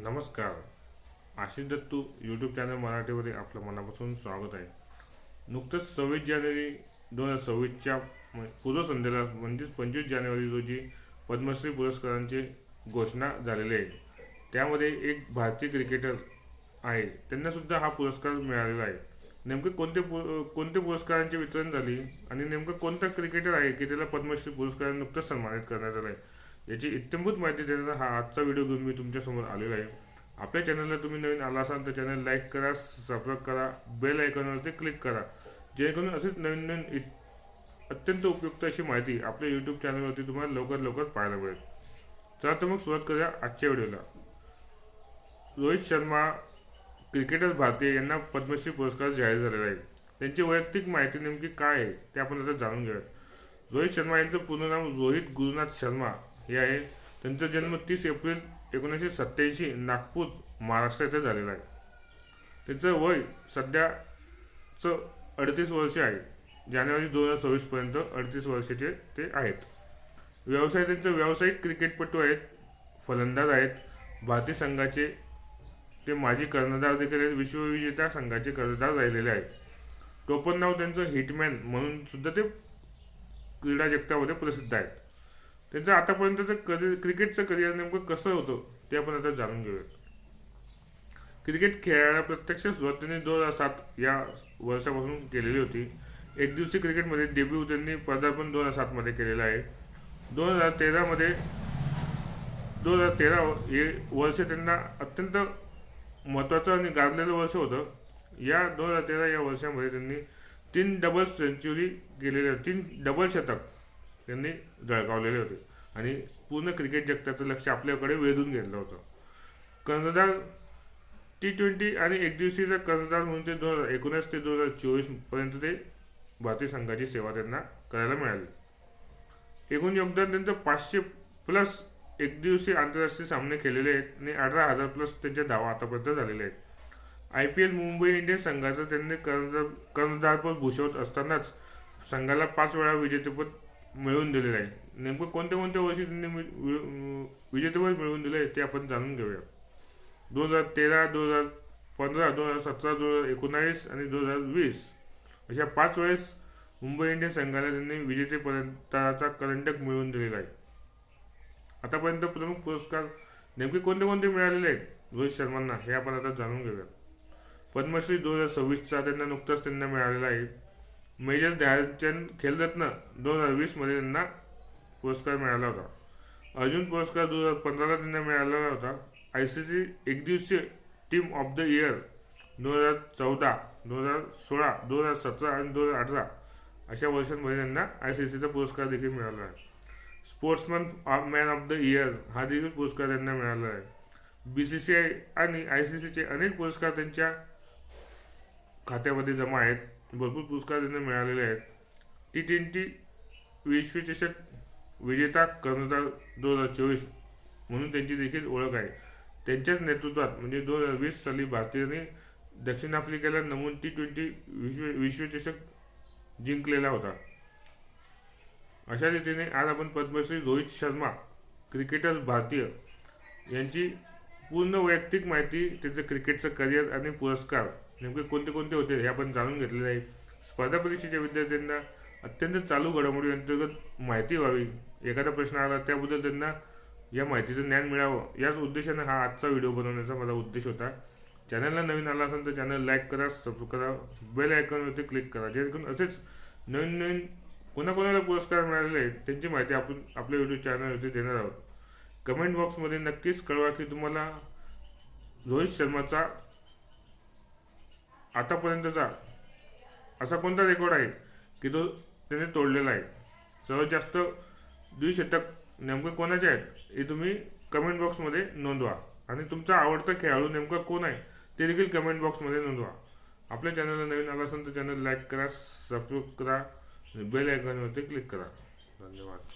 नमस्कार. Ashish Dattu YouTube channel मराठीमध्ये आपलं मनापासून स्वागत आहे. नुकतंच 26 जानेवारी 2026च्या पूर्वसंध्येला म्हणजेच 25 जानेवारी रोजी पद्मश्री पुरस्कारांची घोषणा झालेली आहे. त्यामध्ये एक भारतीय क्रिकेटर आहे, त्यांनासुद्धा हा पुरस्कार मिळालेला आहे. नेमके कोणते पुरस्कारांचे वितरण झाली आणि नेमकं कोणता क्रिकेटर आहे की त्याला पद्मश्री पुरस्काराने नुकतंच सन्मानित करण्यात आलं आहे, याची इत्थंभूत माहिती देण्याचा हा आजचा व्हिडिओ घेऊन मी तुमच्यासमोर आलेलो आहे. आपल्या चॅनलला तुम्ही नवीन आला असाल तर चॅनल लाईक करा, सबस्क्राईब करा, बेल आयकॉनवरती क्लिक करा, जेणेकरून असेच नवीन नवीन अत्यंत उपयुक्त अशी माहिती आपल्या यूट्यूब चॅनलवरती तुम्हाला लवकर पाहायला मिळेल. चला तर मग सुरुवात करूया आजच्या व्हिडिओला. रोहित शर्मा क्रिकेटर भारतीय यांना पद्मश्री पुरस्कार जाहीर झालेला आहे. त्यांची वैयक्तिक माहिती नेमकी काय आहे ते आपण आता जाणून घेऊयात. रोहित शर्मा यांचं पूर्ण नाव रोहित गुरुनाथ शर्मा हे आहे. त्यांचा जन्म 30 एप्रिल 1987 नागपूर महाराष्ट्र येथे झालेला आहे. त्यांचं वय सध्याचं 38 वर्ष आहे. जानेवारी 2026 पर्यंत 38 वर्षाचे ते आहेत. त्यांचा व्यावसायिक क्रिकेटपटू आहेत, फलंदाज आहेत. भारतीय संघाचे ते माजी कर्णधार देखील आहेत. विश्वविजेत्या संघाचे कर्णधार राहिलेले आहेत. टोपण नाव त्यांचं हिटमॅन म्हणून सुद्धा ते क्रीडा जगतामध्ये प्रसिद्ध आहेत. त्यांचं आतापर्यंतचं क्रिकेटचं करिअर नेमकं कसं होतं ते आपण आता जाणून घेऊया. क्रिकेट खेळायला प्रत्यक्ष सुरुवात त्यांनी 2007 या वर्षापासून केलेली होती. एकदिवसीय क्रिकेटमध्ये डेब्यू त्यांनी पदार्पण 2007 केलेलं आहे. 2013 हे वर्ष त्यांना अत्यंत महत्त्वाचं आणि गाजलेलं वर्ष होतं. या 2013 या वर्षामध्ये त्यांनी 3 डबल सेंचुरी केलेले, 3 डबल शतक त्यांनी झळकावलेले होते आणि पूर्ण क्रिकेट जगताचं लक्ष आपल्याकडे वेधून घेतलं होतं. कर्णधार T20 आणि एकदिवसीयचा कर्णधार म्हणून ते 2019 ते 2024 पर्यंत ते भारतीय संघाची सेवा त्यांना करायला मिळाली. एकूण योगदान त्यांचं 500+ एकदिवसीय आंतरराष्ट्रीय सामने केलेले आहेत आणि 18,000+ त्यांच्या धावा आतापर्यंत झालेल्या आहेत. IPL मुंबई इंडियन्स संघाचं त्यांनी कर्णधारपद भूषवत असतानाच संघाला 5 वेळा विजेतेपद मिळवून दिलेलं आहे. नेमकं कोणत्या वर्षी त्यांनी विजेतेपद मिळवून दिलं आहे ते आपण जाणून घेऊया. 2013, 2015, 2017, 2019 आणि 2020 अशा 5 वेळेस मुंबई इंडियन्स संघाला त्यांनी विजेतेपदाचा करंडक मिळवून दिलेला आहे. आतापर्यंत प्रमुख पुरस्कार नेमके कोणते मिळालेले आहेत रोहित शर्मांना हे आपण आता जाणून घेऊया. पद्मश्री 2026चा त्यांना नुकताच मिळालेला आहे. मेजर ध्यानचंद खेलरत्न 2020 त्यांना पुरस्कार मिळाला होता. अर्जुन पुरस्कार 2015 त्यांना मिळालेला होता. ICC एकदिवसीय टीम ऑफ द इयर 2014, 2016, 2017 आणि 2018 अशा वर्षांमध्ये त्यांना ICCचा पुरस्कार देखील मिळाला आहे. Sportsman man of the year हा देखील पुरस्कार त्यांना मिळाला आहे. BCCI आणि ICCचे अनेक पुरस्कार त्यांच्या खात्यामध्ये जमा आहेत. भरपूर पुरस्कार त्यांना मिळालेले आहेत. T20 विश्वचषक विजेता कर्णधार 2024 म्हणून त्यांची देखील ओळख आहे. त्यांच्याच नेतृत्वात म्हणजे 2020 साली भारतीयाने दक्षिण आफ्रिकेला नमून T20 विश्वचषक जिंकलेला होता. अशा रीतीने आज आपण पद्मश्री रोहित शर्मा क्रिकेटर भारतीय यांची पूर्ण वैयक्तिक माहिती, त्याचं क्रिकेटचं करिअर आणि पुरस्कार नेमके कोणते होते हे आपण जाणून घेतलेले आहे. स्पर्धा परीक्षेच्या विद्यार्थ्यांना अत्यंत चालू घडामोडी अंतर्गत माहिती व्हावी, एखादा प्रश्न आला त्याबद्दल त्यांना या माहितीचं ज्ञान मिळावं, याच उद्देशाने हा आजचा व्हिडिओ बनवण्याचा माझा उद्देश होता. चॅनलला नवीन आला असेल तर चॅनल लाईक करा, सबस्क्राईब करा, बेल आयकॉनवरती क्लिक करा, जेणेकरून असेच नवीन कोणाकोणाला पुरस्कार मिळालेले आहेत त्यांची माहिती आपण आपल्या यूट्यूब चॅनलवरती देणार आहोत. कमेंट बॉक्समध्ये नक्कीच कळवा की तुम्हाला रोहित शर्माचा आतापर्यंतचा असा कोणता रेकॉर्ड आहे की तो त्याने तोडलेला आहे. सर्वात जास्त द्विशतक नेमके कोणाचे आहेत हे तुम्ही कमेंट बॉक्समध्ये नोंदवा आणि तुमचा आवडता खेळाडू नेमका कोण आहे ते देखील कमेंट बॉक्समध्ये नोंदवा. आपल्या चॅनलला नवीन आला असेल तर चॅनल लाईक करा, सबस्क्राईब करा, बेल आयकॉनवरती क्लिक करा. धन्यवाद.